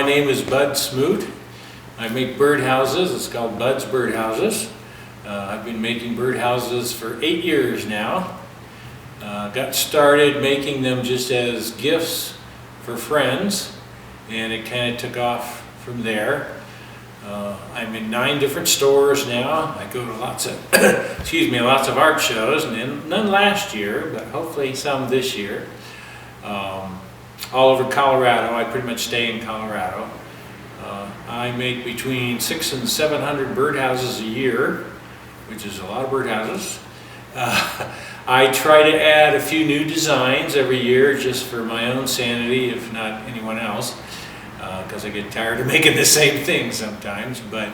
My name is Bud Smoot. I make birdhouses. It's called Bud's Birdhouses. I've been making birdhouses for 8 years now. Got started making them just as gifts for friends, and it kind of took off from there. I'm in 9 different stores now. I go to lots of, lots of art shows, and none last year, but hopefully some this year. All over Colorado. I pretty much stay in Colorado. I make between 600 and 700 birdhouses a year, which is a lot of birdhouses. I try to add a few new designs every year just for my own sanity, if not anyone else, because I get tired of making the same thing sometimes. But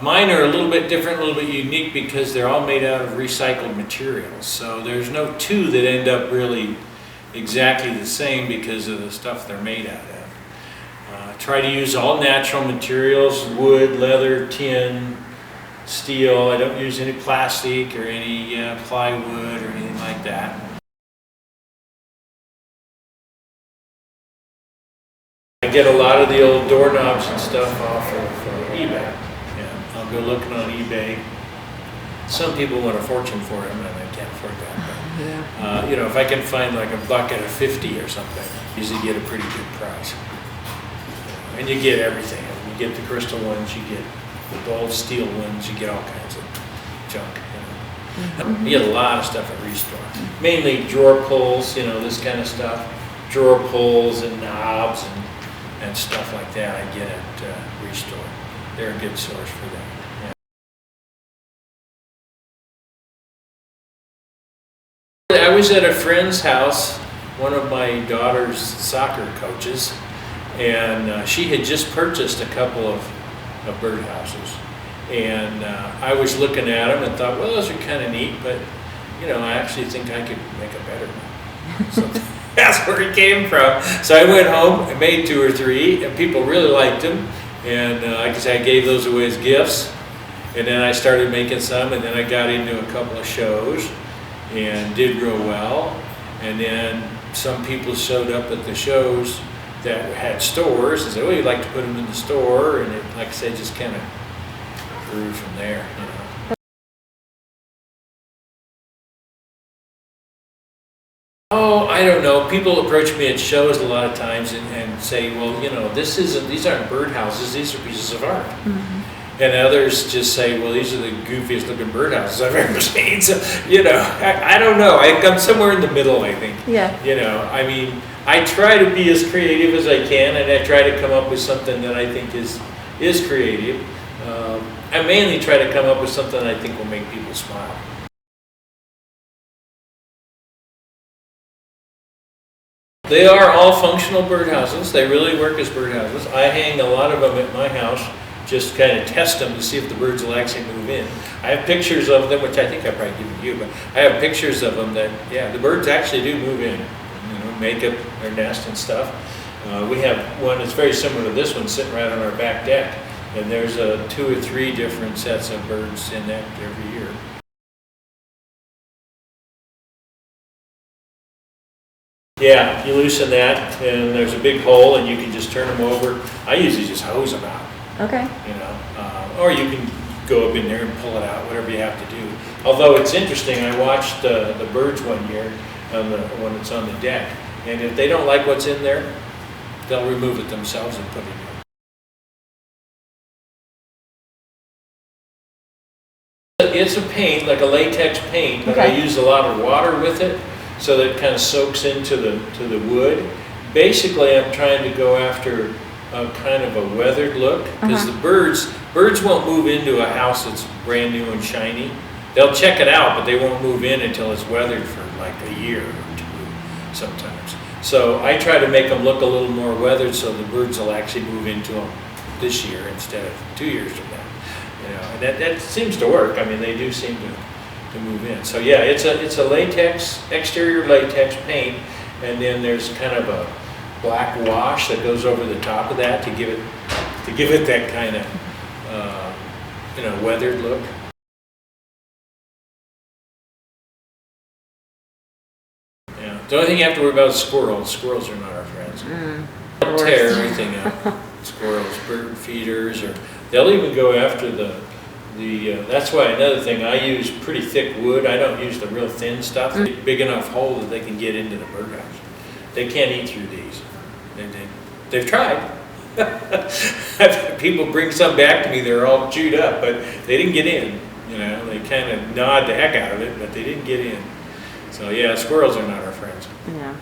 mine are a little bit different, a little bit unique, because they're all made out of recycled materials. So there's no two that end up really exactly the same because of the stuff they're made out of. Try to use all natural materials: wood, leather, tin, steel. I don't use any plastic or any plywood or anything like that. I get a lot of the old doorknobs and stuff off of eBay. Yeah, I'll go looking on eBay. Some people want a fortune for them, and I can't afford that. But, yeah. you know, if I can find like a bucket of 50 or something, I usually get a pretty good price. And you get everything. You get the crystal ones, you get the gold steel ones, you get all kinds of junk. You know. You get a lot of stuff at Restore. Mainly drawer pulls, you know, this kind of stuff. Drawer pulls and knobs and stuff like that I get at Restore. They're a good source for that. I was at a friend's house, one of my daughter's soccer coaches, and she had just purchased a couple of birdhouses. And I was looking at them and thought, well, those are kind of neat, but you know, I actually think I could make a better one. So that's where it came from. So I went home and made 2 or 3, and people really liked them. And like I said, I gave those away as gifts. And then I started making some, and then I got into a couple of shows and did real well. And then some people showed up at the shows that had stores and said, well, you'd like to put them in the store, and it, like I said, just kind of grew from there. You know. Oh, I don't know. People approach me at shows a lot of times and say, well, you know, these aren't birdhouses, these are pieces of art. And others just say, well, these are the goofiest looking birdhouses I've ever seen. So, you know, I don't know. I'm somewhere in the middle, I think. Yeah. You know, I mean, I try to be as creative as I can, and I try to come up with something that I think is creative. I mainly try to come up with something I think will make people smile. They are all functional birdhouses. They really work as birdhouses. I hang a lot of them at my house, just kind of test them to see if the birds will actually move in. I have pictures of them, which I think I've probably given you, but I have pictures of them that, yeah, the birds actually do move in. You know, make up their nest and stuff. We have one that's very similar to this one sitting right on our back deck, and there's 2 or 3 different sets of birds in that every year. Yeah, you loosen that, and there's a big hole, and you can just turn them over. I usually just hose them out. Okay. You know, or you can go up in there and pull it out, whatever you have to do. Although it's interesting, I watched the birds one year when it's on the deck, and if they don't like what's in there, they'll remove it themselves and put it in. It's a paint, like a latex paint, but I use a lot of water with it, so that it kind of soaks into the wood. Basically, I'm trying to go after a kind of a weathered look, because the birds won't move into a house that's brand new and shiny. They'll check it out, but they won't move in until it's weathered for like a year or 2 sometimes. So I try to make them look a little more weathered, so the birds will actually move into them this year instead of 2 years from now. You know, and that seems to work. I mean, they do seem to move in. So yeah, it's a latex, exterior latex paint, and then there's kind of a black wash that goes over the top of that to give it that kind of you know, weathered look. Yeah. The only thing you have to worry about is squirrels. Squirrels are not our friends. They'll tear everything up. Squirrels, bird feeders, or they'll even go after that's why another thing, I use pretty thick wood. I don't use the real thin stuff. Big enough hole that they can get into the birdhouse. They can't eat through these. They've tried. People bring some back to me, they're all chewed up, but they didn't get in. You know, they kind of gnawed the heck out of it, but they didn't get in. So yeah, squirrels are not our friends. Yeah.